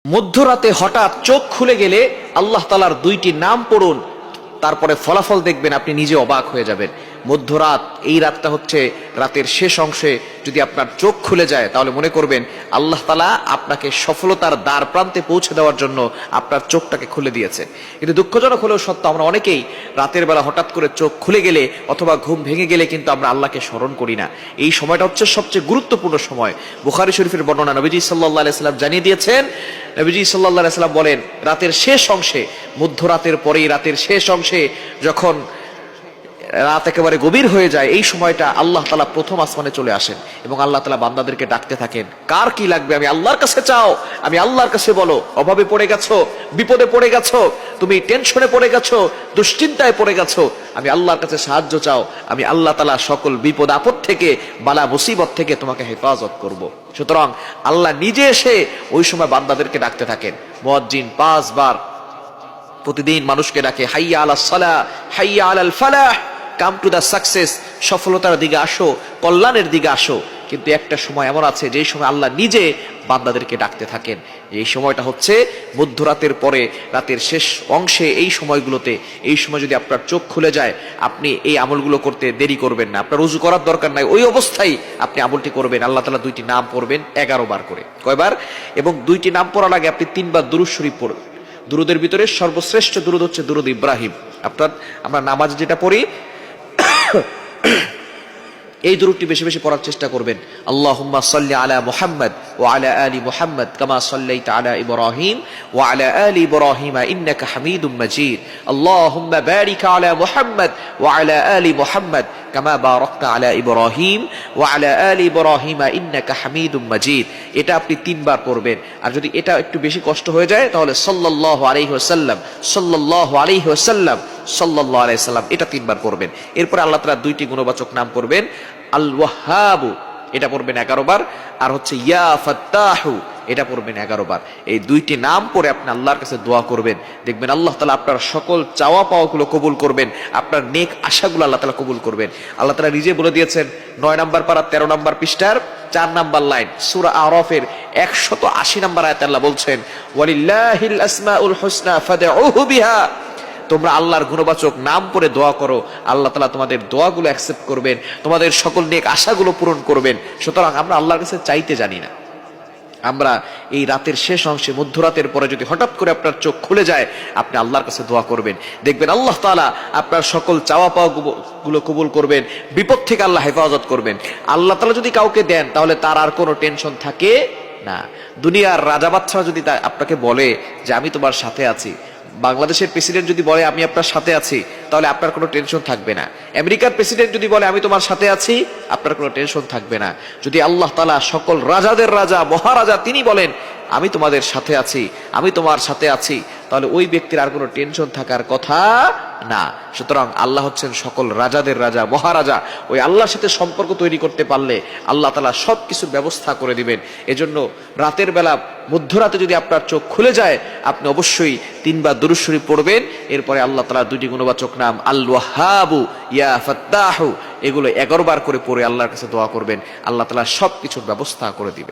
মধ্যরাতে হঠাৎ চোখ খুলে গেলে আল্লাহ তাআলার দুইটি নাম পড়ুন, তারপরে ফলাফল দেখবেন আপনি নিজে অবাক হয়ে যাবেন। মধ্যরাত, এই রাতটা হচ্ছে রাতের শেষ অংশে যদি আপনার চোখ খুলে যায় তাহলে মনে করবেন আল্লাহ তাআলা আপনাকে সফলতার দ্বার প্রান্তে পৌঁছে দেওয়ার জন্য আপনার চোখটাকে খুলে দিয়েছে। কিন্তু দুঃখজনক হলেও সত্য, আমরা অনেকেই রাতের বেলা হঠাৎ করে চোখ খুলে গেলে অথবা ঘুম ভেঙে গেলে কিন্তু আমরা আল্লাহকে স্মরণ করি না। এই সময়টা হচ্ছে সবচেয়ে গুরুত্বপূর্ণ সময়। বুখারী শরীফের বর্ণনা, নবীজি সাল্লাল্লাহু আলাইহি সাল্লাম জানিয়ে দিয়েছেন, নবীজি সাল্লাল্লাহু আলাইহি সাল্লাম বলেন, রাতের শেষ অংশে, মধ্যরাতের পরেই রাতের শেষ অংশে যখন রাত একেবারে গভীর হয়ে যায়, এই সময়টা আল্লাহ তাআলা প্রথম আসমানে চলে আসেন এবং আল্লাহ তাআলা বান্দাদেরকে ডাকতে থাকেন, কার কি লাগবে আমি আল্লাহর কাছে চাও, আমি আল্লাহর কাছে বলো। অভাবে পড়ে গেছো, বিপদে পড়ে গেছো, তুমি টেনশনে পড়ে গেছো, দুশ্চিন্তায় পড়ে গেছো, আমি আল্লাহর কাছে সাহায্য চাও, আমি আল্লাহ তাআলা সকল বিপদ আপদ থেকে, বালা মুসিবত থেকে তোমাকে হেফাজত করব। সুতরাং আল্লাহ নিজে এসে ওই সময় বান্দাদেরকে ডাকতে থাকেন। মুয়াজ্জিন 5 বার প্রতিদিন মানুষকে ডাকে, হাইয়া আলাস সালাহ, হাইয়া আলাল ফালাহ, কাম টু দ্য সাকসেস, সফলতার দিকে আসো, কল্যাণের দিকে আসো। কিন্তু একটা সময় এমন আছে যেই সময় আল্লাহ নিজে বান্দাদেরকে ডাকতে থাকেন। এই সময়টা হচ্ছে মধ্যরাতের পরে রাতের শেষ অংশে। এই সময়গুলোতে, এই সময় যদি আপনার চোখ খুলে যায়, আপনি এই আমলগুলো করতে দেরি করবেন না। আপনার ওযু করার দরকার নাই, ওই অবস্থায় আপনি আমলটি করবেন। আল্লাহ তাআলা দুইটি নাম পড়বেন 11 বার করে। কয়বার? এবং দুইটি নাম পড়ার আগে আপনি 3 বার দুরূদ শরীফ পড়বেন। দুরুদের ভিতরে সর্বশ্রেষ্ঠ দুরুদ হচ্ছে দুরুদ ইব্রাহিম। অর্থাৎ আমরা নামাজ যেটা পড়ি এই দুরূদটি বেশি বেশি পড়ার চেষ্টা করবেন। আল্লাহুম্মা সাল্লি আলা মুহাম্মদ ওয়া আলা আলি মুহাম্মদ কামা সাল্লাইতা আলা ইব্রাহিম ওয়া আলা আলি ইব্রাহিম ইন্নাকা হামিদুম মাজিদ। আল্লাহুম্মা বারিক আলা মুহাম্মদ ওয়া আলা আলি মুহাম্মদ কামা বারাকতা আলা ইব্রাহিম ওয়া আলা আলি ইব্রাহিম ইন্নাকা হামিদুম মাজিদ। এটা আপনি 3 বার পড়বেন। আর যদি এটা একটু বেশি কষ্ট হয়ে যায় তাহলে সাল্লাল্লাহু আলাইহি ওয়াসাল্লাম, সাল্লাল্লাহু আলাইহি ওয়াসাল্লাম, সাল্লাল্লাহু আলাইহি সাল্লাম, এটা 3 বার পড়বেন। এরপর আল্লাহ তাআলা দুইটি গুণবাচক নাম পড়বেন, আল ওয়াহ্হাব, এটা পড়বেন 11 বার, আর হচ্ছে ইয়া ফাত্তাহু, এটা পড়বেন 11 বার। এই দুইটি নাম পড়ে আপনি আল্লাহর কাছে দোয়া করবেন, দেখবেন আল্লাহ তাআলা আপনার সকল চাওয়া পাওয়াগুলো কবুল করবেন, আপনার নেক আশাগুলো আল্লাহ তাআলা কবুল করবেন। আল্লাহ তাআলা নিজে বলে দিয়েছেন 9 নম্বর পারা 13 নম্বর পৃষ্ঠার 4 নম্বর লাইন, সূরা আরাফের 180 নম্বর আয়াতে আল্লাহ বলছেন, ওয়ালিল্লাহিল আসমাউল হুসনা ফাদউহু বিহা। তোমরা আল্লাহর গুণবাচক নাম পড়ে দোয়া করো, আল্লাহ তাআলা তোমাদের দোয়াগুলো অ্যাকসেপ্ট করবেন, তোমাদের সকল নেক আশাগুলো পূরণ করবেন। সুতরাং আমরা আল্লাহর কাছে চাইতে জানি না। আমরা এই রাতের শেষ অংশে, মধ্যরাতের পরে যদি হঠাৎ করে আপনার চোখ খুলে যায়, আপনি আল্লাহর কাছে দোয়া করবেন, দেখবেন আল্লাহ তাআলা আপনার সকল চাওয়া পাওয়া গুলো কবুল করবেন, বিপদ থেকে আল্লাহ হেফাজত করবেন। আল্লাহ তাআলা যদি কাউকে দেন তাহলে তার আর কোনো টেনশন থাকে না। দুনিয়ার রাজা বাদশা যদি আপনাকে বলে যে আমি তোমার সাথে আছি, বাংলাদেশের প্রেসিডেন্ট যদি বলে আমি আপনার সাথে আছি, তাহলে আপনার কোনো টেনশন থাকবে না। আমেরিকার প্রেসিডেন্ট যদি বলে আমি তোমার সাথে আছি, আপনার কোনো টেনশন থাকবে না। যদি আল্লাহ তাআলা সকল রাজাদের রাজা, মহারাজা, তিনি বলেন আমি তোমাদের সাথে আছি, আমি তোমার সাথে আছি, তাহলে ওই ব্যক্তির আর কোনো টেনশন থাকার কথা না। সুতরাং আল্লাহ হচ্ছেন সকল রাজাদের রাজা, মহারাজা। ওই আল্লাহর সাথে সম্পর্ক তৈরি করতে পারলে আল্লাহ তাআলা সব কিছুর ব্যবস্থা করে দিবেন। এজন্য রাতের বেলা, মধ্যরাতে যদি আপনার চোখ খুলে যায়, আপনি অবশ্যই 3 বার দুরূদ শরীফ পড়বেন। এরপরে আল্লাহ তাআলা দুইটি গুণবাচক নাম আল ওয়াহ্হাবু, ইয়া ফাত্তাহু, এগুলো 11 বার করে পড়ে আল্লাহর কাছে দোয়া করবেন। আল্লাহ তাআলা সব কিছুর ব্যবস্থা করে দিবেন।